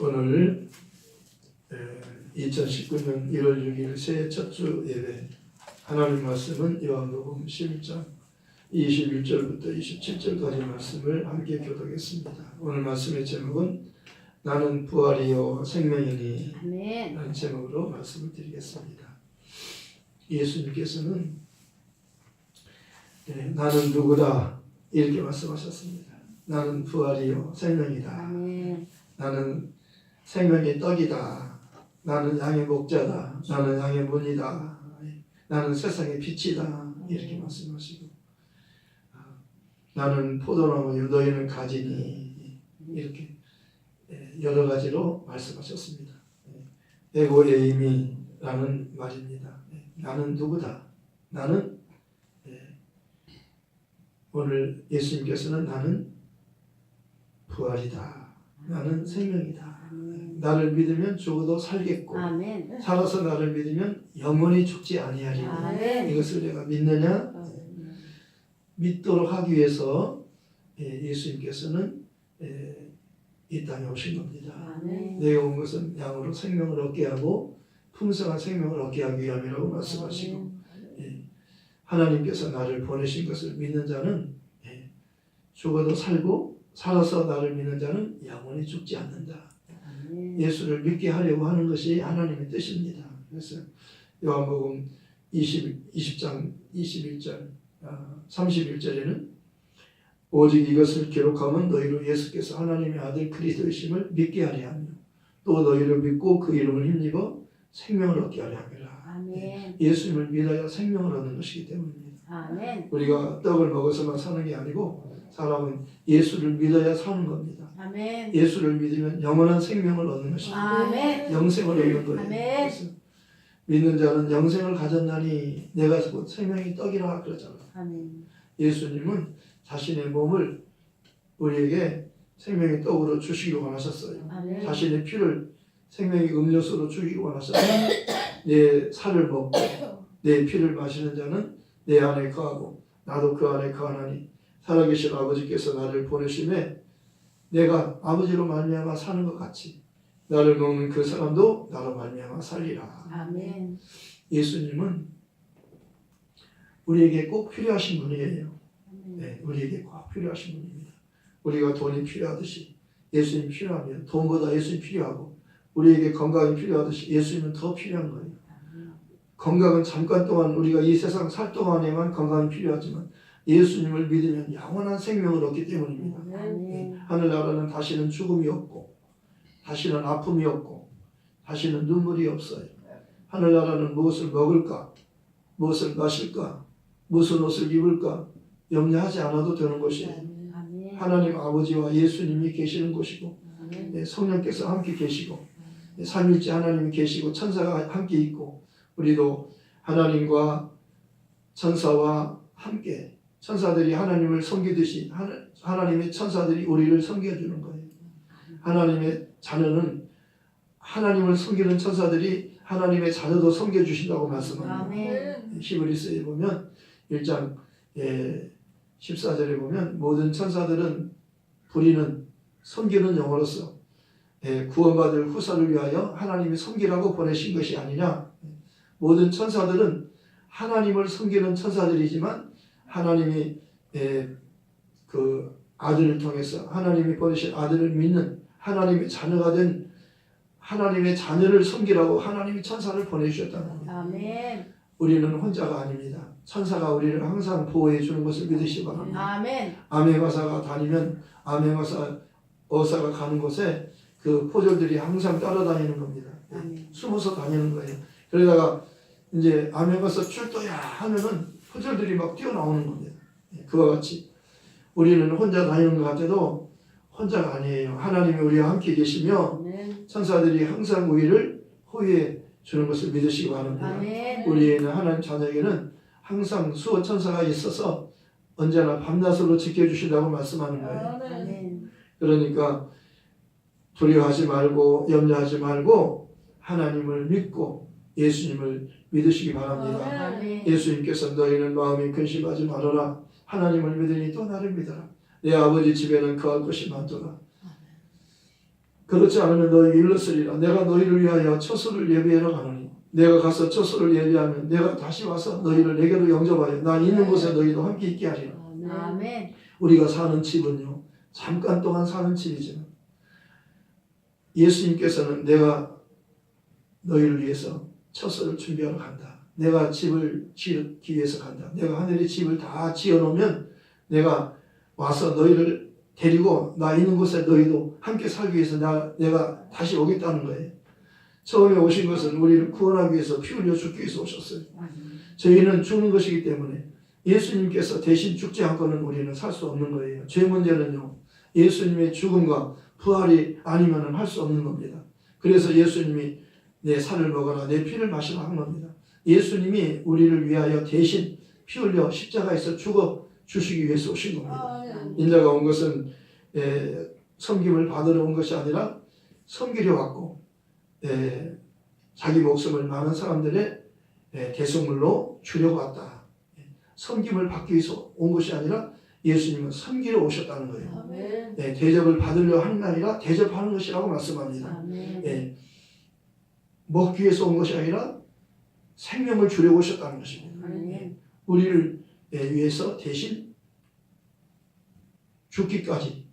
오늘 2019년 1월 6일 새해 첫 주 예배 하나님 말씀은 요한복음 11장 21절부터 27절까지 말씀을 함께 교독했습니다. 오늘 말씀의 제목은 나는 부활이요 생명이니 라는 제목으로 말씀을 드리겠습니다. 예수님께서는 나는 누구다 이렇게 말씀하셨습니다. 나는 부활이요 생명이다. 나는 생명의 떡이다. 나는 양의 목자다. 나는 양의 문이다. 나는 세상의 빛이다. 이렇게 말씀하시고 나는 포도나무요 너희는 가지니 이렇게 여러 가지로 말씀하셨습니다. 에고에이미라는 말입니다. 나는 누구다. 나는 오늘 예수님께서는 나는 부활이다. 나는 생명이다. 나를 믿으면 죽어도 살겠고 살아서 나를 믿으면 영원히 죽지 아니하리니 이것을 내가 믿느냐? 믿도록 하기 위해서 예수님께서는 이 땅에 오신 겁니다. 내가 온 것은 양으로 생명을 얻게 하고 풍성한 생명을 얻게 하기 위함이라고 말씀하시고 하나님께서 나를 보내신 것을 믿는 자는 죽어도 살고 살아서 나를 믿는 자는 영원히 죽지 않는다. 예수를 믿게 하려고 하는 것이 하나님의 뜻입니다. 그래서 요한복음 20장 21절 31절에는 오직 이것을 기록하면 너희로 예수께서 하나님의 아들 그리스도이심을 믿게 하려 하며 또 너희를 믿고 그 이름을 힘입어 생명을 얻게 하려 함이라. 예수님을 믿어야 생명을 얻는 것이기 때문입니다. 우리가 떡을 먹어서만 사는 게 아니고 사람은 예수를 믿어야 사는 겁니다. 예수를 믿으면 영원한 생명을 얻는 것입니다. 영생을 얻는 거예요. 그래서 믿는 자는 영생을 가졌나니 내가 곧 생명의 떡이라 그러잖아요. 예수님은 자신의 몸을 우리에게 생명의 떡으로 주시기 원하셨어요. 자신의 피를 생명의 음료수로 주기를 원하셨어요. 내 살을 먹고 내 피를 마시는 자는 내 안에 거하고 나도 그 안에 거하나니 살아계신 아버지께서 나를 보내심에 내가 아버지로 말미암아 사는 것 같이 나를 먹는 그 사람도 나로 말미암아 살리라. 예수님은 우리에게 꼭 필요하신 분이에요. 우리에게 꼭 필요하신 분입니다. 우리가 돈이 필요하듯이 예수님 필요하면 돈보다 예수님 필요하고 우리에게 건강이 필요하듯이 예수님은 더 필요한 거예요. 건강은 잠깐 동안 우리가 이 세상 살 동안에만 건강이 필요하지만 예수님을 믿으면 영원한 생명을 얻기 때문입니다. 하늘나라는 다시는 죽음이 없고 다시는 아픔이 없고 다시는 눈물이 없어요. 하늘나라는 무엇을 먹을까 무엇을 마실까 무슨 옷을 입을까 염려하지 않아도 되는 곳이에요. 하나님 아버지와 예수님이 계시는 곳이고 성령께서 함께 계시고 삼일째 하나님이 계시고 천사가 함께 있고 우리도 하나님과 천사와 함께 천사들이 하나님을 섬기듯이 하나님의 천사들이 우리를 섬겨주는 거예요. 하나님의 자녀는 하나님을 섬기는 천사들이 하나님의 자녀도 섬겨주신다고 말씀합니다. 히브리서에 보면 1장 14절에 보면 모든 천사들은 부리는 섬기는 영으로서 구원받을 후사를 위하여 하나님이 섬기라고 보내신 것이 아니냐. 모든 천사들은 하나님을 섬기는 천사들이지만 하나님이 그 아들을 통해서 하나님이 보내신 아들을 믿는 하나님의 자녀가 된 하나님의 자녀를 섬기라고 하나님이 천사를 보내주셨다는 겁니다. 우리는 혼자가 아닙니다. 천사가 우리를 항상 보호해 주는 것을 믿으시기 바랍니다. 암행어사가 다니면 암행어사가 가는 곳에 그 포졸들이 항상 따라다니는 겁니다. 숨어서 다니는 거예요. 그러다가 이제 암행어사 출도야 하면은 포졸들이 막 뛰어나오는 겁니다. 그와 같이 우리는 혼자 다니는 것 같아도 혼자가 아니에요. 하나님이 우리와 함께 계시며 천사들이 항상 우리를 호위해 주는 것을 믿으시기 바랍니다. 우리에는 하나님 자녀에게는 항상 수호 천사가 있어서 언제나 밤낮으로 지켜주신다고 말씀하는 거예요. 그러니까 두려워하지 말고 염려하지 말고 하나님을 믿고 예수님을 믿으시기 바랍니다. 예수님께서 너희는 마음이 근심하지 말아라. 하나님을 믿으니 또 나를 믿어라. 내 아버지 집에는 거할 것이 많도다. 그렇지 않으면 너희에게 일렀으리라. 내가 너희를 위하여 처소를 예비하러 가노니 내가 가서 처소를 예비하면 내가 다시 와서 너희를 내게로 영접하여 나 있는 곳에 너희도 함께 있게 하리라. 아멘. 우리가 사는 집은요 잠깐 동안 사는 집이지만 예수님께서는 내가 너희를 위해서 처소를 준비하러 간다. 내가 집을 지기 위해서 간다. 내가 하늘의 집을 다 지어놓으면 내가 와서 너희를 데리고 나 있는 곳에 너희도 함께 살기 위해서 내가 다시 오겠다는 거예요. 처음에 오신 것은 우리를 구원하기 위해서 피 흘려 죽기 위해서 오셨어요. 저희는 죽는 것이기 때문에 예수님께서 대신 죽지 않고는 우리는 살 수 없는 거예요. 죄 문제는요 예수님의 죽음과 부활이 아니면 할 수 없는 겁니다. 그래서 예수님이 내 살을 먹어라 내 피를 마시라 한 겁니다. 예수님이 우리를 위하여 대신 피 흘려 십자가에서 죽어 주시기 위해서 오신 겁니다. 인자가 온 것은 섬김을 받으러 온 것이 아니라 섬기려 왔고 자기 목숨을 많은 사람들의 대속물로 주려고 왔다. 섬김을 받기 위해서 온 것이 아니라 예수님은 섬기러 오셨다는 거예요. 대접을 받으려 하는 게 아니라 대접하는 것이라고 말씀합니다. 먹기 위해서 온 것이 아니라 생명을 주려고 오셨다는 것입니다. 우리를 위해서 대신 죽기까지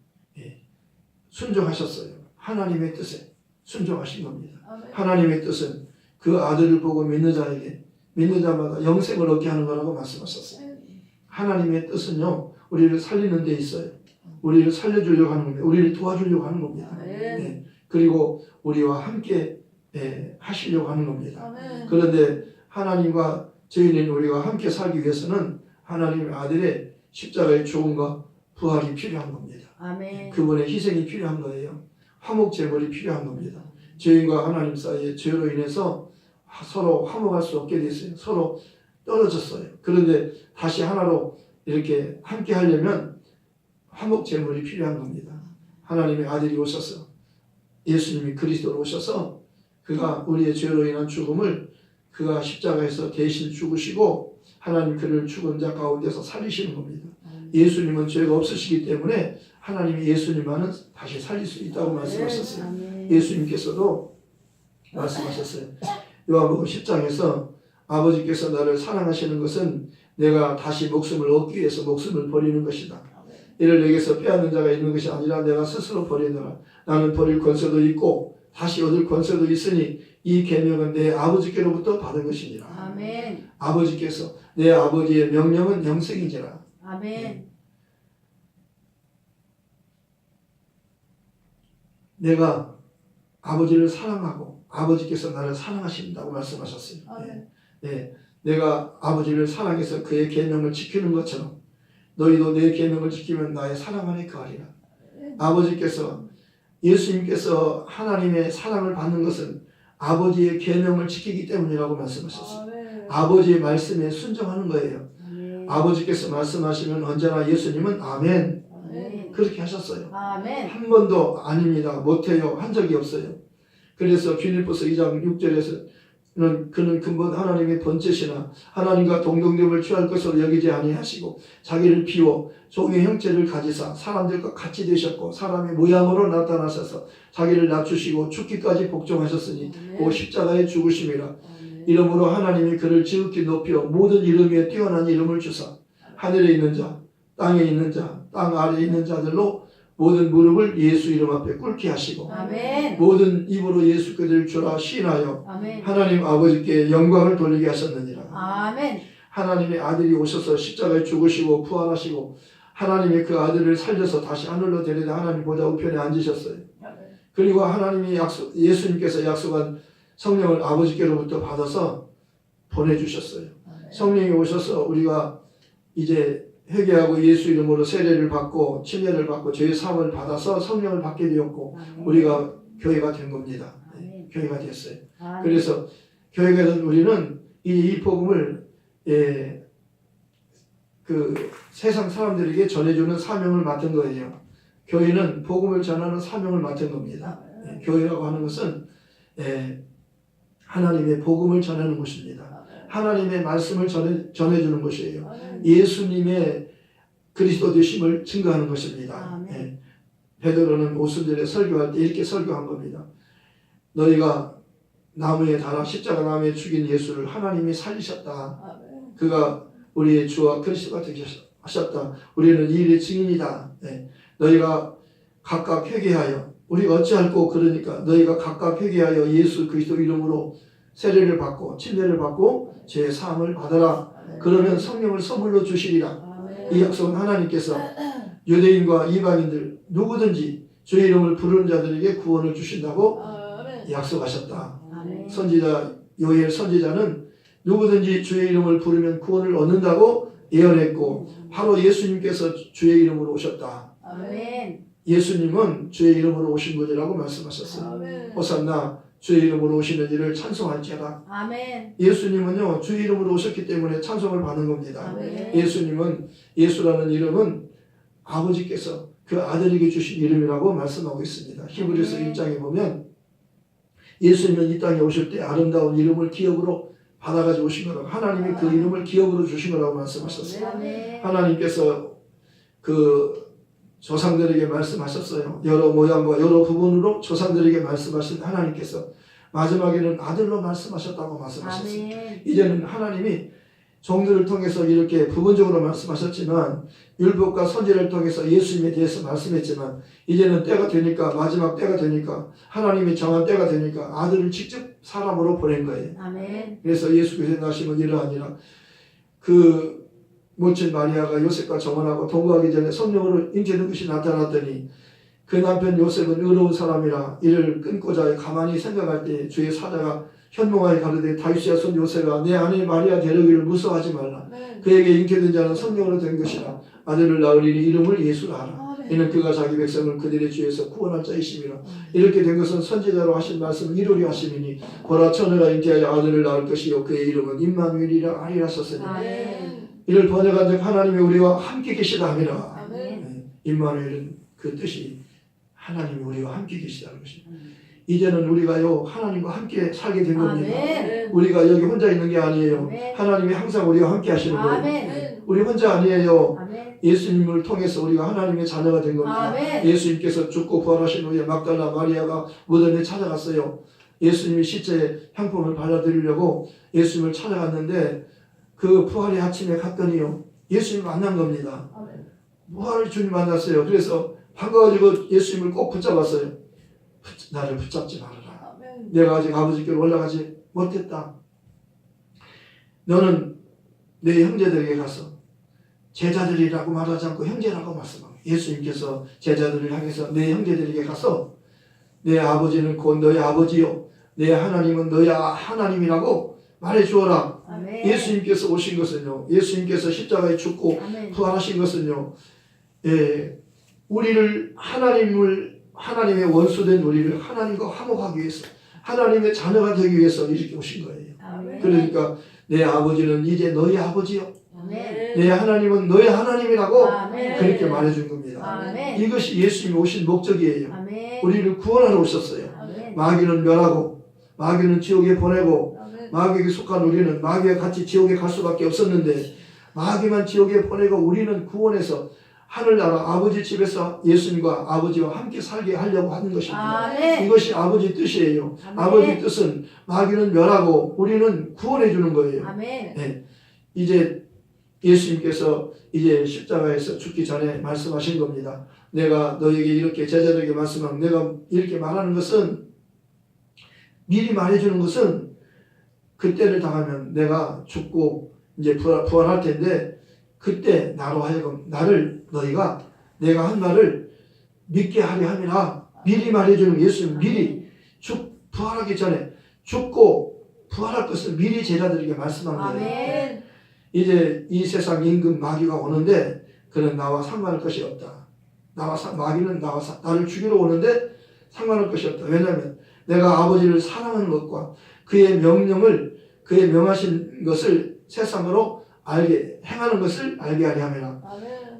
순종하셨어요. 하나님의 뜻에 순종하신 겁니다. 하나님의 뜻은 그 아들을 보고 믿는 자마다 영생을 얻게 하는 거라고 말씀하셨어요. 하나님의 뜻은요 우리를 살리는 데 있어요. 우리를 살려주려고 하는 겁니다. 우리를 도와주려고 하는 겁니다. 그리고 우리와 함께 하시려고 하는 겁니다. 그런데 하나님과 저희는 우리가 함께 살기 위해서는 하나님의 아들의 십자가의 죽음과 부활이 필요한 겁니다. 그분의 희생이 필요한 거예요. 화목제물이 필요한 겁니다. 죄인과 하나님 사이에 죄로 인해서 서로 화목할 수 없게 됐어요. 서로 떨어졌어요. 그런데 다시 하나로 이렇게 함께 하려면 화목제물이 필요한 겁니다. 하나님의 아들이 오셔서 예수님이 그리스도로 오셔서 그가 우리의 죄로 인한 죽음을 그가 십자가에서 대신 죽으시고 하나님 그를 죽은 자 가운데서 살리시는 겁니다. 예수님은 죄가 없으시기 때문에 하나님이 예수님만은 다시 살릴 수 있다고 말씀하셨어요. 예수님께서도 말씀하셨어요. 요한복음 10장에서 아버지께서 나를 사랑하시는 것은 내가 다시 목숨을 얻기 위해서 목숨을 버리는 것이다. 이를 내게서 빼앗는 자가 있는 것이 아니라 내가 스스로 버리노라. 나는 버릴 권세도 있고 다시 얻을 권세도 있으니 이 계명은 내 아버지께로부터 받은 것이니라. 아멘. 아버지께서 내 아버지의 명령은 영생이지라. 아멘. 내가 아버지를 사랑하고 아버지께서 나를 사랑하신다고 말씀하셨어요. 내가 아버지를 사랑해서 그의 계명을 지키는 것처럼 너희도 내 계명을 지키면 나의 사랑 안에 거하리라. 아버지께서 예수님께서 하나님의 사랑을 받는 것은 아버지의 계명을 지키기 때문이라고 말씀하셨어요. 아버지의 말씀에 순종하는 거예요. 아버지께서 말씀하시면 언제나 예수님은 아멘. 그렇게 하셨어요. 한 번도 아닙니다. 못해요. 한 적이 없어요. 그래서 빌립보서 2장 6절에서는 그는 근본 하나님의 번제시나 하나님과 동등됨을 취할 것으로 여기지 아니하시고 자기를 비워 종의 형체를 가지사 사람들과 같이 되셨고 사람의 모양으로 나타나셔서 자기를 낮추시고 죽기까지 복종하셨으니 그 십자가의 죽으심이라. 이러므로 하나님이 그를 지극히 높여 모든 이름 위에 뛰어난 이름을 주사 하늘에 있는 자, 땅에 있는 자, 땅 아래에 있는 자들로 모든 무릎을 예수 이름 앞에 꿇게 하시고 모든 입으로 예수 그를 주라 시인하여 하나님 아버지께 영광을 돌리게 하셨느니라. 하나님의 아들이 오셔서 십자가에 죽으시고 부활하시고 하나님이 그 아들을 살려서 다시 하늘로 데려다 하나님 보좌 우편에 앉으셨어요. 그리고 하나님이 예수님께서 약속한 성령을 아버지께로부터 받아서 보내주셨어요. 성령이 오셔서 우리가 이제 회개하고 예수 이름으로 세례를 받고 침례를 받고 죄의 사함을 받아서 성령을 받게 되었고 우리가 교회가 된 겁니다. 교회가 됐어요. 그래서 교회가 된 우리는 이 복음을 그 세상 사람들에게 전해주는 사명을 맡은 거예요. 교회는 복음을 전하는 사명을 맡은 겁니다. 교회라고 하는 것은 하나님의 복음을 전하는 것입니다. 하나님의 말씀을 전해주는 것이에요. 예수님의 그리스도 되심을 증거하는 것입니다. 베드로는 오순절에 설교할 때 이렇게 설교한 겁니다. 너희가 나무에 달아 십자가 나무에 죽인 예수를 하나님이 살리셨다. 그가 우리의 주와 그리스도가 되셨다. 우리는 이 일의 증인이다. 네. 너희가 각각 회개하여 우리가 어찌할꼬 그러니까 너희가 각각 회개하여 예수 그리스도 이름으로 세례를 받고 침례를 받고 죄의 사함을 받아라. 그러면 성령을 선물로 주시리라. 이 약속은 하나님께서 유대인과 이방인들 누구든지 주의 이름을 부르는 자들에게 구원을 주신다고 약속하셨다. 선지자 요엘 선지자는 누구든지 주의 이름을 부르면 구원을 얻는다고 예언했고 바로 예수님께서 주의 이름으로 오셨다. 아멘. 예수님은 주의 이름으로 오신 분이라고 말씀하셨어요. 호산나 주의 이름으로 오시는 이를 찬송할지어다. 아멘. 예수님은요 주의 이름으로 오셨기 때문에 찬송을 받는 겁니다. 아멘. 예수라는 이름은 아버지께서 그 아들에게 주신 이름이라고 말씀하고 있습니다. 히브리서 1장에 보면 예수님은 이 땅에 오실 때 아름다운 이름을 기업으로 받아가지고 오신 거라고 하나님이 그 이름을 기업으로 주신 거라고 말씀하셨어요. 아멘. 하나님께서 그 조상들에게 말씀하셨어요. 여러 모양과 여러 부분으로 조상들에게 말씀하신 하나님께서 마지막에는 아들로 말씀하셨다고 말씀하셨어요. 아멘. 이제는 하나님이 종들을 통해서 이렇게 부분적으로 말씀하셨지만 율법과 선지를 통해서 예수님에 대해서 말씀했지만 이제는 때가 되니까 마지막 때가 되니까 하나님이 정한 때가 되니까 아들을 직접 사람으로 보낸 거예요. 아멘. 그래서 예수께서 나시면 이러하니라. 그 모친 마리아가 요셉과 정혼하고 동거하기 전에 성령으로 잉태된 것이 나타났더니 그 남편 요셉은 의로운 사람이라 이를 끊고자 가만히 생각할 때 주의 사자가 현몽하에 가르되 다윗의 손 요셉아 내 아내 마리아 데려기를 무서워하지 말라. 그에게 잉태된 자는 성령으로 된 것이라. 아들을 낳으리니 이름을 예수라 하라. 이는 그가 자기 백성을 그들의 죄에서 구원할 자이심이라. 이렇게 된 것은 선지자로 하신 말씀을 이루려 하심이니 보라 처녀가 잉태하여 아들을 낳을 것이요 그의 이름은 임마누엘이라 하리라 하셨으니 이를 번역한 즉 하나님이 우리와 함께 계시다 함이라. 임마누엘은 그 뜻이 하나님이 우리와 함께 계시다는 것입니다. 이제는 우리가요 하나님과 함께 살게 된 겁니다. 아멘. 우리가 여기 혼자 있는 게 아니에요. 아멘. 하나님이 항상 우리와 함께 하시는 거예요. 아멘. 우리 혼자 아니에요. 아멘. 예수님을 통해서 우리가 하나님의 자녀가 된 겁니다. 아멘. 예수님께서 죽고 부활하신 후에 막달라 마리아가 무덤에 찾아갔어요. 예수님이 시체에 향품을 발라드리려고 예수님을 찾아갔는데 그 부활의 아침에 갔더니요 예수님 만난 겁니다. 부활의 주님 만났어요. 그래서 반가워가지고 예수님을 꼭 붙잡았어요. 나를 붙잡지 말아라. 내가 아직 아버지께로 올라가지 못했다. 너는 내 형제들에게 가서 제자들이라고 말하지 않고 형제라고 말씀합니다. 예수님께서 제자들을 향해서 내 형제들에게 가서 내 아버지는 곧 너희 아버지요 내 하나님은 너희 하나님이라고 말해 주어라. 아멘. 예수님께서 오신 것은요 예수님께서 십자가에 죽고 아멘. 부활하신 것은요 우리를 하나님의 원수된 우리를 하나님과 화목하기 위해서 하나님의 자녀가 되기 위해서 이렇게 오신 거예요. 아멘. 그러니까 내 아버지는 이제 너희 아버지요 아멘. 내 하나님은 너희 하나님이라고 아멘. 그렇게 말해준 겁니다. 아멘. 이것이 예수님이 오신 목적이에요. 아멘. 우리를 구원하러 오셨어요. 아멘. 마귀는 멸하고 마귀는 지옥에 보내고 마귀에게 속한 우리는 마귀와 같이 지옥에 갈 수밖에 없었는데 마귀만 지옥에 보내고 우리는 구원해서 하늘나라 아버지 집에서 예수님과 아버지와 함께 살게 하려고 하는 것입니다. 아멘. 이것이 아버지 뜻이에요. 아멘. 아버지 뜻은 마귀는 멸하고 우리는 구원해 주는 거예요. 아멘. 네. 이제 예수님께서 이제 십자가에서 죽기 전에 말씀하신 겁니다. 내가 너에게 이렇게 제자들에게 말씀하면 내가 이렇게 말하는 것은 미리 말해주는 것은 그때를 당하면 내가 죽고 이제 부활할 텐데 그때 나로 하여금 너희가 내가 한 말을 믿게 하려 함이라 미리 말해주는 예수님 미리 부활하기 전에 죽고 부활할 것을 미리 제자들에게 말씀한 거예요. 아멘. 이제 이 세상 임금 마귀가 오는데 그는 나와 상관할 것이 없다. 마귀는 나를 죽이러 오는데 상관할 것이 없다. 왜냐하면 내가 아버지를 사랑하는 것과 그의 명하신 것을 세상으로 행하는 것을 알게 하려 함이라.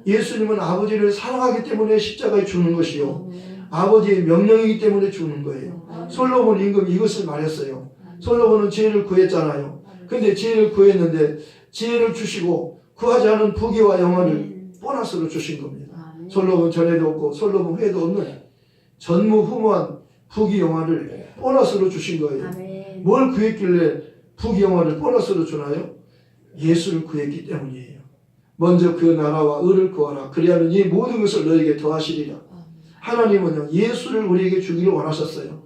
예수님은 아버지를 사랑하기 때문에 십자가에 죽는 것이요 아버지의 명령이기 때문에 죽는 거예요. 솔로몬 임금 이것을 말했어요. 솔로몬은 지혜를 구했잖아요. 근데 지혜를 구했는데 지혜를 주시고 구하지 않은 부귀와 영화를 보너스로 주신 겁니다. 솔로몬 전에도 없고 솔로몬 후에도 없는 전무후무한 부귀영화를 보너스로 주신 거예요. 아멘. 뭘 구했길래 부귀영화를 보너스로 주나요? 예수를 구했기 때문이에요. 먼저 그 나라와 의를 구하라. 그리하면 이 모든 것을 너에게 더하시리라. 하나님은요, 예수를 우리에게 주기를 원하셨어요.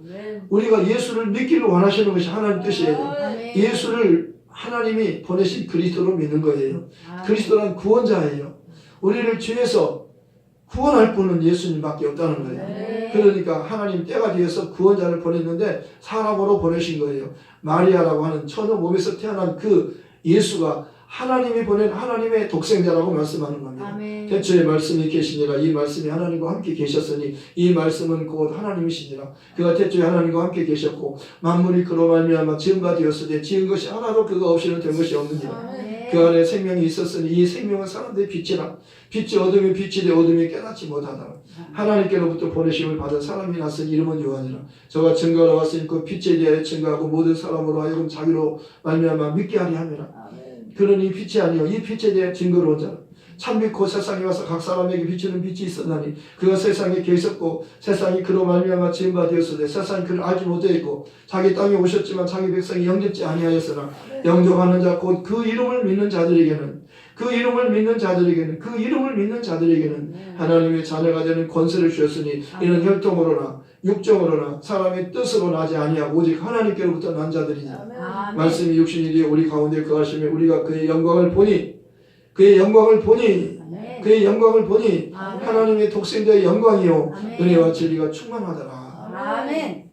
우리가 예수를 믿기를 원하시는 것이 하나님 뜻이에요. 아멘. 예수를 하나님이 보내신 그리스도로 믿는 거예요. 아멘. 그리스도란 구원자예요. 우리를 죄에서 구원할 분은 예수님밖에 없다는 거예요. 네. 그러니까 하나님 때가 되어서 구원자를 보냈는데 사람으로 보내신 거예요. 마리아라고 하는 처녀 몸에서 태어난 그 예수가 하나님이 보낸 하나님의 독생자라고 말씀하는 겁니다. 아멘. 태초에 말씀이 계시니라. 이 말씀이 하나님과 함께 계셨으니 이 말씀은 곧 하나님이시니라. 그가 태초에 하나님과 함께 계셨고 만물이 그로 말미암아 지은 바 되었으되 지은 것이 하나도 그가 없이는 된 것이 없느니라. 아멘. 그 안에 생명이 있었으니 이 생명은 사람들의 빛이라. 빛이 어둠이 빛이 되 어둠이 깨닫지 못하더라. 하나님께로부터 보내심을 받은 사람이 났으니 이름은 요한이라. 저가 증거하러 왔으니 그 빛에 대하여 증거하고 모든 사람으로 하여금 자기로 말미암아 믿게 하리 함이라. 그러니 빛이 아니요 이 빛에 대해 증거로 온 자라. 참빛 곧 세상에 와서 각 사람에게 비추는 빛이 있었나니 그가 세상에 계셨고 세상이 그로 말미암아 지은 바 되었으되 세상이 그를 알지 못하였고 자기 땅에 오셨지만 자기 백성이 영접지 아니하였으나 영접하는 자 곧 그 이름을 믿는 자들에게는 하나님의 자녀가 되는 권세를 주셨으니 이는 혈통으로나 육정으로나 사람의 뜻으로 나지 아니하고 오직 하나님께로부터 난 자들이니라. 아멘. 말씀이 육신이 되어 우리 가운데 거하시며 우리가 그의 영광을 보니 아멘. 하나님의 독생자의 영광이요 아멘. 은혜와 진리가 충만하더라. 아멘.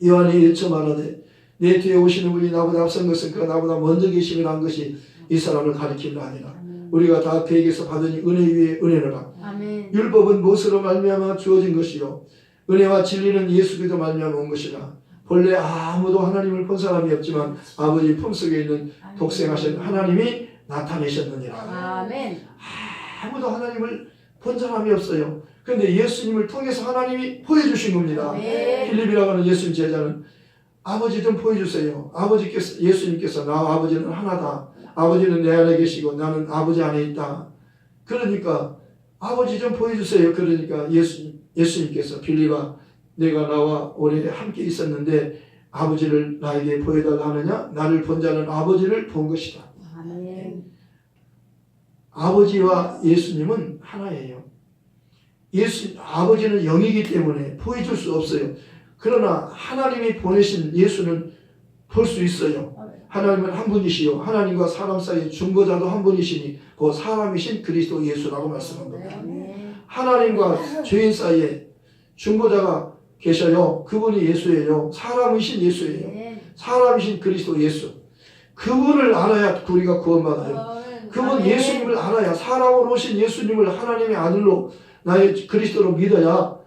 요한이 일처 말하되 내 뒤에 오시는 분이 나보다 앞선 것은 그가 나보다 먼저 계심이라 한 것이 이 사람을 가리키려 하니라. 우리가 다 그에게서 받으니 은혜 위에 은혜로라. 아멘. 율법은 무엇으로 말미암아 주어진 것이요 은혜와 진리는 예수 그리스도 말미암아 온 것이라. 본래 아무도 하나님을 본 사람이 없지만 아버지 품속에 있는 독생하신 하나님이 나타내셨느니라. 아멘. 아무도 하나님을 본 사람이 없어요. 그런데 예수님을 통해서 하나님이 보여주신 겁니다. 아멘. 필립이라고 하는 예수님 제자는 아버지 좀 보여주세요. 예수님께서 나와 아버지는 하나다. 아버지는 내 안에 계시고 나는 아버지 안에 있다. 그러니까 아버지 좀 보여주세요. 그러니까 예수님께서 필립아 내가 나와 오래 함께 있었는데 아버지를 나에게 보여달라 하느냐? 나를 본 자는 아버지를 본 것이다. 아멘. 아버지와 예수님은 하나예요. 아버지는 영이기 때문에 보여줄 수 없어요. 그러나 하나님이 보내신 예수는 볼 수 있어요. 하나님은 한 분이시요 하나님과 사람 사이의 중보자도 한 분이시니 그 사람이신 그리스도 예수라고 말씀한 겁니다. 아멘. 하나님과 죄인 사이에 중보자가 계셔요. 그분이 예수예요. 사람이신 예수예요. 아멘. 사람이신 그리스도 예수. 그분을 알아야 우리가 구원받아요. 그분 아멘. 예수님을 알아야 사람으로 오신 예수님을 하나님의 아들로 나의 그리스도로 믿어야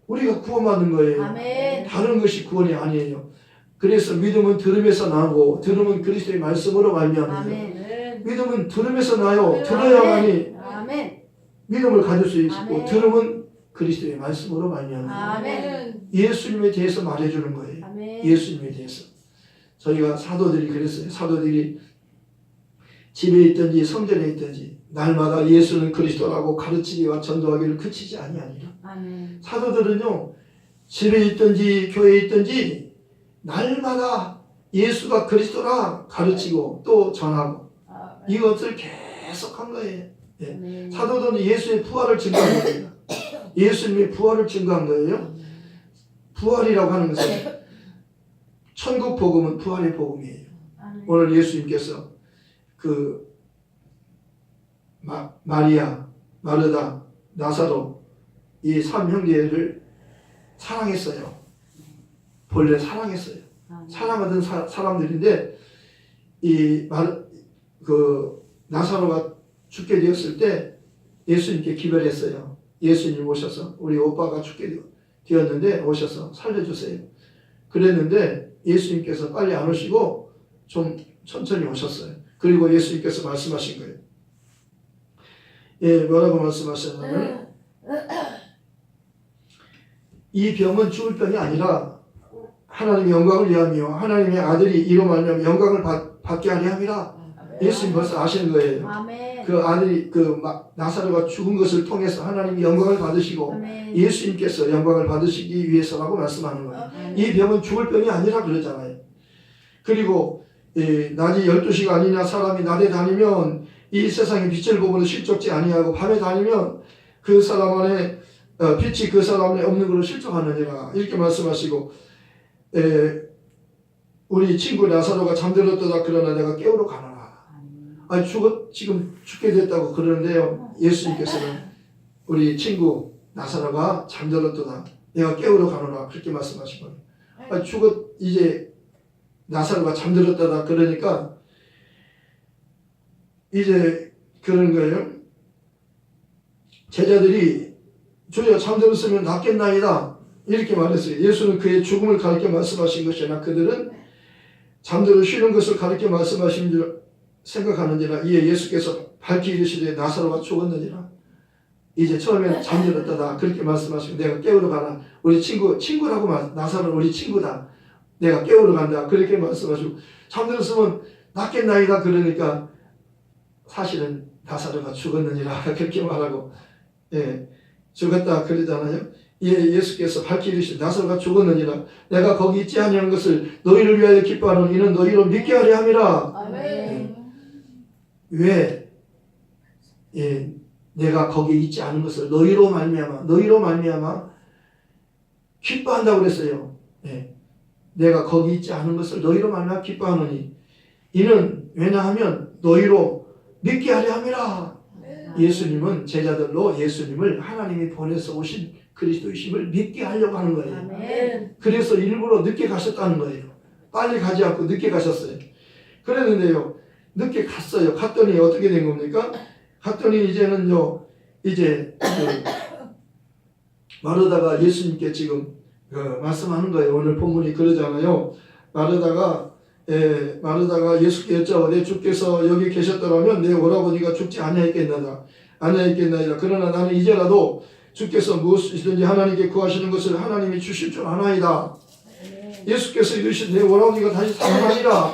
우리가 구원받는 거예요. 아멘. 다른 것이 구원이 아니에요. 그래서 믿음은 들음에서 나고 들음은 그리스도의 말씀으로 말미암아요. 아멘. 믿음은 들음에서 나요. 들어야만이 아멘. 믿음을 가질 수 있고 아멘. 들음은 그리스도의 말씀으로 말미암아요. 아멘. 예수님에 대해서 말해주는 거예요. 아멘. 예수님에 대해서. 저희가 사도들이 그랬어요. 사도들이 집에 있든지 성전에 있든지 날마다 예수는 그리스도라고 가르치기와 전도하기를 그치지 아니하니라. 아멘. 사도들은요 집에 있든지 교회에 있든지 날마다 예수가 그리스도라 가르치고 또 전하고 이것을 계속 한 거예요. 아멘. 사도들은 예수의 부활을 증거한 겁니다. 예수님의 부활을 증거한 거예요. 부활이라고 하는 것은 천국 복음은 부활의 복음이에요. 아멘. 오늘 예수님께서 그 마리아, 마르다, 나사로 이 삼형제를 사랑했어요. 본래 사랑했어요. 아멘. 사랑하던 사람들인데 그 나사로가 죽게 되었을 때 예수님께 기별했어요. 예수님 오셔서 우리 오빠가 죽게 되었는데 오셔서 살려주세요. 그랬는데 예수님께서 빨리 안 오시고 좀 천천히 오셨어요. 그리고 예수님께서 말씀하신 거예요. 예, 뭐라고 말씀하셨냐면 이 병은 죽을 병이 아니라 하나님의 영광을 위하며 하나님의 아들이 이로 말미암아 영광을 받게 하려 함이라. 예수님 벌써 아시는 거예요. 아멘. 그 아들이 나사로가 죽은 것을 통해서 하나님이 영광을 받으시고 아멘. 예수님께서 영광을 받으시기 위해서라고 말씀하는 거예요. 이 병은 죽을 병이 아니라 그러잖아요. 그리고 낮이 12시가 아니냐 사람이 낮에 다니면 이 세상의 빛을 보고는 실족지 아니하고 밤에 다니면 그 사람 안에 빛이 그 사람 안에 없는 것을 실족하느니라 이렇게 말씀하시고 우리 친구 나사로가 잠들었다가 그러나 내가 깨우러 가노라. 아니 지금 죽게 됐다고 그러는데요. 예수님께서는 우리 친구 나사로가 잠들었다가 내가 깨우러 가노라 그렇게 말씀하신 거예요. 아니 이제 나사로가 잠들었다가 그러니까 이제 그런 거예요. 제자들이 주여 잠들었으면 낫겠나이다 이렇게 말했어요. 예수는 그의 죽음을 가르쳐 말씀하신 것이 아니라 그들은 잠들어 쉬는 것을 가르쳐 말씀하신 줄 생각하는지라. 이에 예수께서 밝히 이르시되 나사로가 죽었느니라. 이제 처음에는 잠들었다다 그렇게 말씀하시고 내가 깨우러 가라. 우리 친구라고 나사로는 우리 친구다. 내가 깨우러 간다 그렇게 말씀하시고 잠들었으면 낫겠나이다 그러니까 사실은 나사로가 죽었느니라 그렇게 말하고 죽었다 그러잖아요. 예수께서 밝히 이르시되 나사로가 죽었느니라. 내가 거기 있지 아니한 것을 너희를 위하여 기뻐하는 이는 너희로 믿게 하려 함이라. 아멘. 왜 내가 거기 있지 않은 것을 너희로 말미암아 기뻐한다고 그랬어요. 내가 거기 있지 않은 것을 너희로 말미암아 기뻐하노니 이는 왜냐하면 너희로 믿게 하려 함이라. 예수님은 제자들로 예수님을 하나님이 보내서 오신 그리스도이심을 믿게 하려고 하는 거예요. 아멘. 그래서 일부러 늦게 가셨다는 거예요. 빨리 가지 않고 늦게 가셨어요. 그랬는데요. 늦게 갔어요. 갔더니 어떻게 된 겁니까? 갔더니 이제는요. 이제 마르다가 예수님께 지금 말씀하는 거예요. 오늘 본문이 그러잖아요. 마르다가 예수께 여짜오되 주께서 여기 계셨더라면 내 오라버니가 죽지 아니하였겠나이다. 그러나 나는 이제라도 주께서 무엇이든지 하나님께 구하시는 것을 하나님이 주실 줄 아나이다. 예수께서 이르시되 내 오라버니가 다시 살아나리라.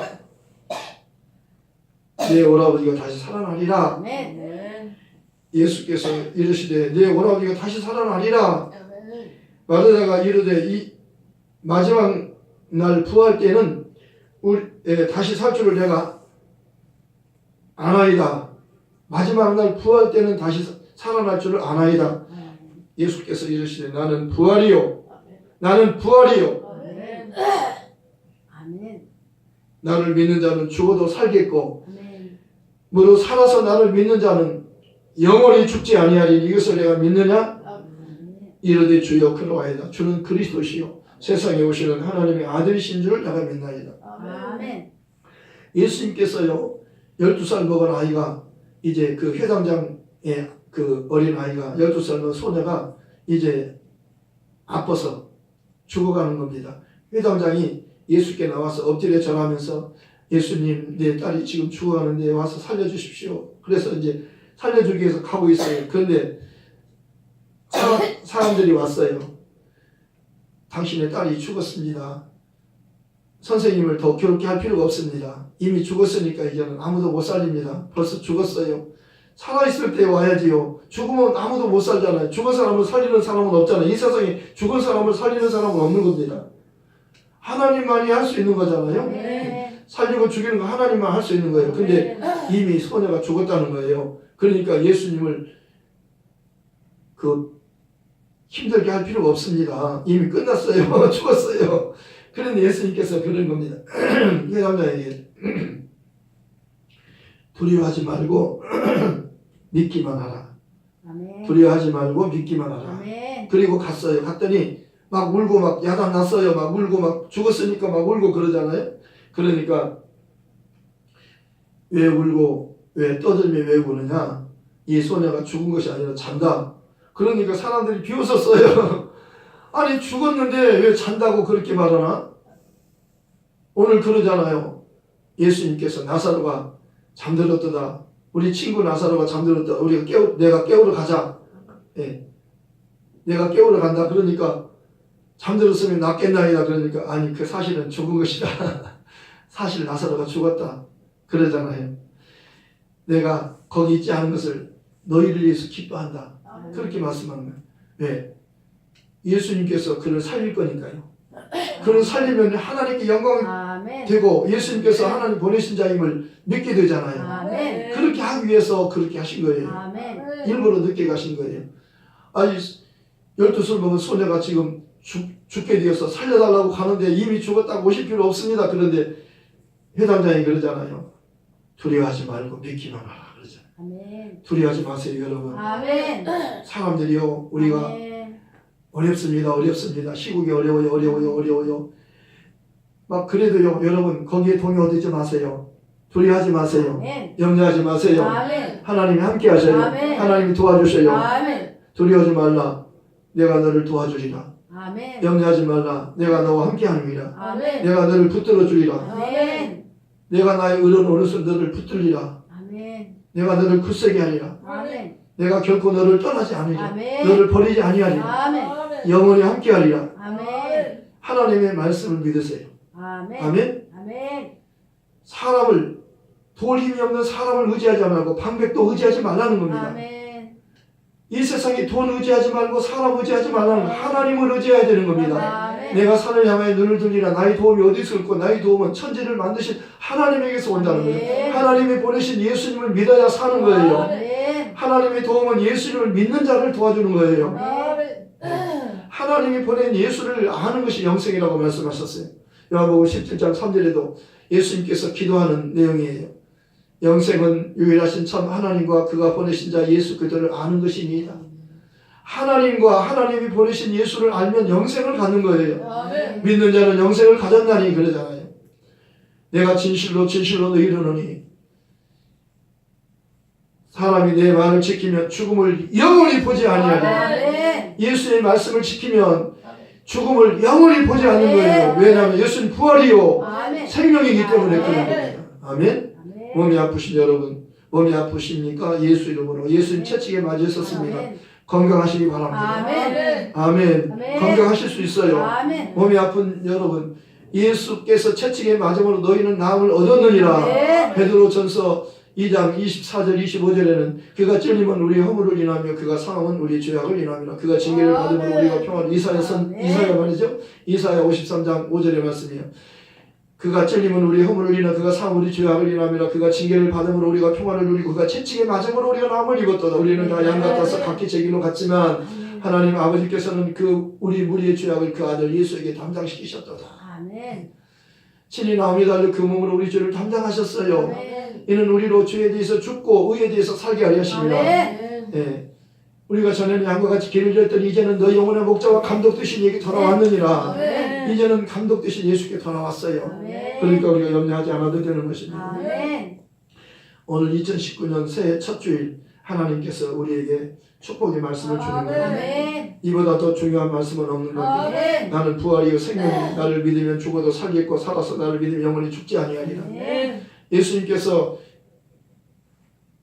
내 오라버니가 다시 살아나리라. 아멘. 예수께서 이르시되 내 오라버니가 다시 살아나리라. 마르다가 이르되 이 마지막 날 부활 때는 다시 살 줄을 내가 아나이다. 마지막 날 부활 때는 다시 살아날 줄을 아나이다. 예수께서 이르시되 나는 부활이요. 아멘. 아멘. 나를 믿는 자는 죽어도 살겠고 아멘. 무릇 살아서 나를 믿는 자는 영원히 죽지 아니하리니 이것을 내가 믿느냐? 이르되 주여 그러하이다. 주는 그리스도시요 세상에 오시는 하나님의 아들이신 줄을 내가 믿나이다. 아멘. 예수님께서요 12살 먹은 아이가 이제 그 회당장의 그 어린 아이가 12살 먹은 소녀가 이제 아파서 죽어가는 겁니다. 회당장이 예수께 나와서 엎드려 절하면서 예수님 내 딸이 지금 죽어가는데 와서 살려주십시오. 그래서 이제 살려주기 위해서 가고 있어요. 그런데 사람들이 왔어요. 당신의 딸이 죽었습니다. 선생님을 더 괴롭게 할 필요가 없습니다. 이미 죽었으니까 이제는 아무도 못 살립니다. 벌써 죽었어요. 살아있을 때 와야지요. 죽으면 아무도 못 살잖아요. 죽은 사람을 살리는 사람은 없잖아요. 이 세상에 죽은 사람을 살리는 사람은 없는 겁니다. 하나님만이 할 수 있는 거잖아요. 네. 살리고 죽이는 거 하나님만 할 수 있는 거예요. 근데 이미 소녀가 죽었다는 거예요. 그러니까 예수님을 힘들게 할 필요가 없습니다. 이미 끝났어요. 죽었어요. 그런데 예수님께서 그런 겁니다. 이 남자에게 두려워하지 말고 믿기만 하라. 아멘. 두려워하지 말고 믿기만 하라. 아멘. 그리고 갔어요. 갔더니 막 울고 막 야단 났어요. 막 울고 막 죽었으니까 막 울고 그러잖아요. 그러니까 왜 울고 왜 떠들며 왜 우느냐? 이 소녀가 죽은 것이 아니라 잔다. 그러니까 사람들이 비웃었어요. 아니 죽었는데 왜 잔다고 그렇게 말하나? 오늘 그러잖아요. 예수님께서 나사로가 잠들었다. 우리 친구 나사로가 잠들었다. 내가 깨우러 가자. 내가 깨우러 간다. 그러니까 잠들었으면 낫겠나이다. 그러니까 아니 그 사실은 죽은 것이다. 사실 나사로가 죽었다. 그러잖아요. 내가 거기 있지 않은 것을 너희를 위해서 기뻐한다. 아멘. 그렇게 말씀하는 거예요. 왜? 예수님께서 그를 살릴 거니까요. 그를 살리면 하나님께 영광이 아멘. 되고 예수님께서 하나님 보내신 자임을 믿게 되잖아요. 아멘. 그렇게 하기 위해서 그렇게 하신 거예요. 아멘. 일부러 늦게 가신 거예요. 아니 12술 먹은 소녀가 지금 죽게 되어서 살려달라고 가는데 이미 죽었다고 오실 필요 없습니다. 그런데 회당장이 그러잖아요. 두려워하지 말고 믿기만 하라 그러잖아요. 아멘. 두려워하지 마세요 여러분. 아멘. 사람들이요 우리가 아멘. 어렵습니다. 시국이 어려워요. 막 그래도요 여러분 거기에 동요되지 마세요. 두려워하지 마세요. 아멘. 염려하지 마세요. 아멘. 하나님이 함께 하셔요. 아멘. 하나님이 도와주셔요. 아멘. 두려워하지 말라. 내가 너를 도와주리라. 아멘. 염려하지 말라. 내가 너와 함께 하느니라. 아멘. 내가 너를 붙들어 주리라. 아멘. 내가 나의 의로운 오른손 너를 붙들리라. 아멘. 내가 너를 굳세게 하리라. 아멘. 내가 결코 너를 떠나지 않으리라. 아멘. 너를 버리지 아니하리라. 아멘. 영원히 함께 하리라. 아멘. 하나님의 말씀을 믿으세요. 아멘. 아멘. 아멘. 사람을 도울 힘이 없는 사람을 의지하지 말고 방백도 의지하지 말라는 겁니다. 아멘. 이 세상에 돈 의지하지 말고 사람 의지하지 말라는 거. 하나님을 의지해야 되는 겁니다. 아멘. 내가 산을 향하여 눈을 들리라. 나의 도움이 어디서 올고 나의 도움은 천지를 만드신 하나님에게서 온다는 거예요. 아멘. 하나님이 보내신 예수님을 믿어야 사는 거예요. 아멘. 하나님의 도움은 예수님을 믿는 자를 도와주는 거예요. 아멘. 하나님이 보낸 예수를 아는 것이 영생이라고 말씀하셨어요. 요한복음 17장 3절에도 예수님께서 기도하는 내용이에요. 영생은 유일하신 참 하나님과 그가 보내신 자 예수 그들을 아는 것이니이다. 하나님과 하나님이 보내신 예수를 알면 영생을 갖는 거예요. 아멘. 믿는 자는 영생을 가졌나니 그러잖아요. 내가 진실로 너희를 이르노니 사람이 내 말을 지키면 죽음을 영원히 보지 아니하리라. 아멘. 예수의 말씀을 지키면 죽음을 영원히 보지 않는 거예요. 왜냐하면 예수는 부활이요 아멘. 생명이기 때문에 아멘. 그런 겁니다. 아멘. 아멘. 몸이 아프신 여러분, 몸이 아프십니까? 예수 이름으로 예수님 채찍에 맞으셨습니다. 아멘. 건강하시기 바랍니다. 아멘. 아멘. 아멘. 건강하실 수 있어요. 아멘. 몸이 아픈 여러분, 예수께서 채찍에 맞음으로 너희는 나음을 얻었느니라. 아멘. 베드로전서 2장 24절 25절에는 그가 찔림은 우리의 허물을 인하며 그가 상함은 우리의 죄악을 인하며 그가 징계를 받음으로 우리가 평화를 이사야 말이죠. 이사야 53장 5절의 말씀이에요. 그가 찔림은 우리의 허물을 인하 그가 상함은 우리 죄악을 인하며 그가 징계를 받음으로 우리가 평화를 누리고 그가 채찍에 맞음으로 우리가 나음을 입었도다. 우리는 다 양 같아서 각기 제 길로 갔지만 하나님 아버지께서는 그 우리 무리의 죄악을 그 아들 예수에게 담당시키셨도다. 아멘. 친히 나음이 달려 그 몸으로 우리 죄를 담당하셨어요. 아멘. 이는 우리로 죄에 대해서 죽고 의에 대해서 살게 하려 하십니다. 아멘. 예. 우리가 전에는 양과 같이 길을 잃었더니 이제는 너희 영혼의 목자와 감독 되신 예게 돌아왔느니라. 아멘. 이제는 감독 되신 예수께 돌아왔어요. 아멘. 그러니까 우리가 염려하지 않아도 되는 것입니다. 아멘. 오늘 2019년 새해 첫 주일 하나님께서 우리에게 축복의 말씀을 주는 거예요. 아멘. 이보다 더 중요한 말씀은 없는 겁니다. 아멘. 나는 부활이요 생명이 나를 믿으면 죽어도 살겠고 살아서 나를 믿으면 영원히 죽지 아니하리라. 아멘. 예수님께서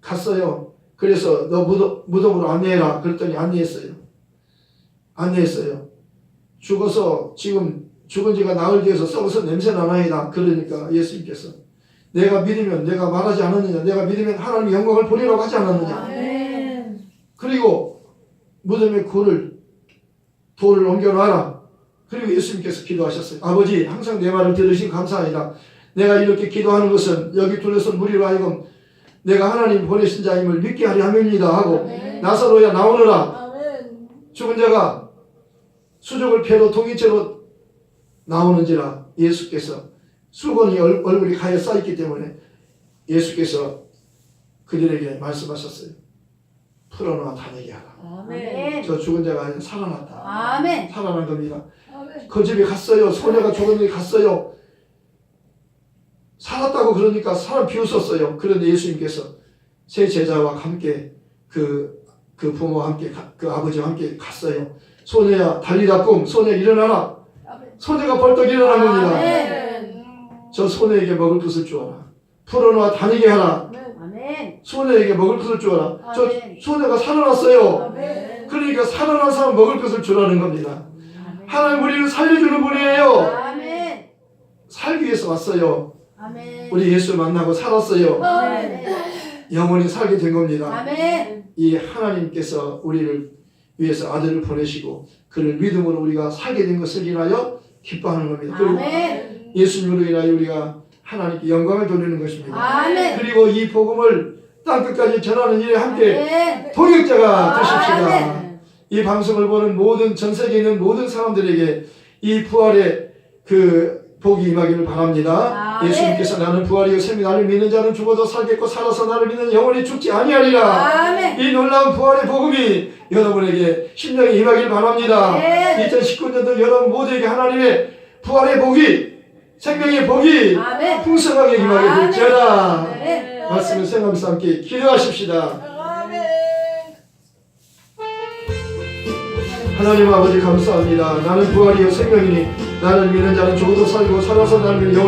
갔어요. 그래서 너 무덤으로 안내해라. 그랬더니 안내했어요. 죽어서 지금 죽은 지가 나흘 뒤에서 썩어서 냄새 나나이다. 그러니까 예수님께서 내가 믿으면 내가 말하지 않았느냐. 내가 믿으면 하나님의 영광을 보리라고 하지 않았느냐. 아멘. 그리고 무덤에 돌을 옮겨놔라. 그리고 예수님께서 기도하셨어요. 아버지 항상 내 말을 들으시고 감사합니다. 내가 이렇게 기도하는 것은 여기 둘러선 무리로 하여금 내가 하나님 보내신 자임을 믿게 하려 함입니다 하고 아멘. 나사로야 나오너라. 아멘. 죽은 자가 수족을 패로 동이체로 나오는지라. 예수께서 수건이 얼굴이 가에 쌓였기 때문에 예수께서 그들에게 말씀하셨어요. 풀어놓아 다니게 하라. 아멘. 저 죽은 자가 살아났다. 아멘. 살아난 겁니다. 아멘. 그 집에 갔어요. 소녀가 죽은 집에 갔어요. 살았다고 그러니까 사람 비웃었어요. 그런데 예수님께서 세 제자와 함께 그 부모와 함께 그 아버지와 함께 갔어요. 소녀야 달리다 꿈. 소녀 일어나라. 소녀가 벌떡 일어난 겁니다. 아멘. 저 소녀에게 먹을 것을 주어라. 풀어놓아 다니게 하라. 아멘. 소녀에게 먹을 것을 주어라. 저 아멘. 소녀가 살아났어요. 아멘. 그러니까 살아난 사람 먹을 것을 주라는 겁니다. 아멘. 하나님 우리를 살려주는 분이에요. 아멘. 살기 위해서 왔어요. 아멘. 우리 예수 만나고 살았어요. 아멘. 영원히 살게 된 겁니다. 아멘. 이 하나님께서 우리를 위해서 아들을 보내시고 그를 믿음으로 우리가 살게 된 것을 인하여 기뻐하는 겁니다. 그리고 아멘. 예수님으로 인하여 우리가 하나님께 영광을 돌리는 것입니다. 아멘. 그리고 이 복음을 땅끝까지 전하는 일에 함께 아멘. 동역자가 되십시다. 아멘. 이 방송을 보는 모든 전 세계에 있는 모든 사람들에게 이 부활의 그 복이 임하기를 바랍니다. 아멘. 예수님께서 나는 부활이요 생명 나를 믿는 자는 죽어도 살겠고 살아서 나를 믿는 영원히 죽지 아니하리라. 아멘. 이 놀라운 부활의 복음이 여러분에게 심령에 임하기를 바랍니다. 아멘. 2019년도 여러분 모두에게 하나님의 부활의 복이 생명의 복이 아멘. 풍성하게 임하게 될지어다. 아멘. 말씀을 생각하면서 함께 기도하십시다. 하나님 아버지 감사합니다. 나는 부활이요 생명이니 나를 믿는 자는 죽어도 살고 살아서 나를 믿는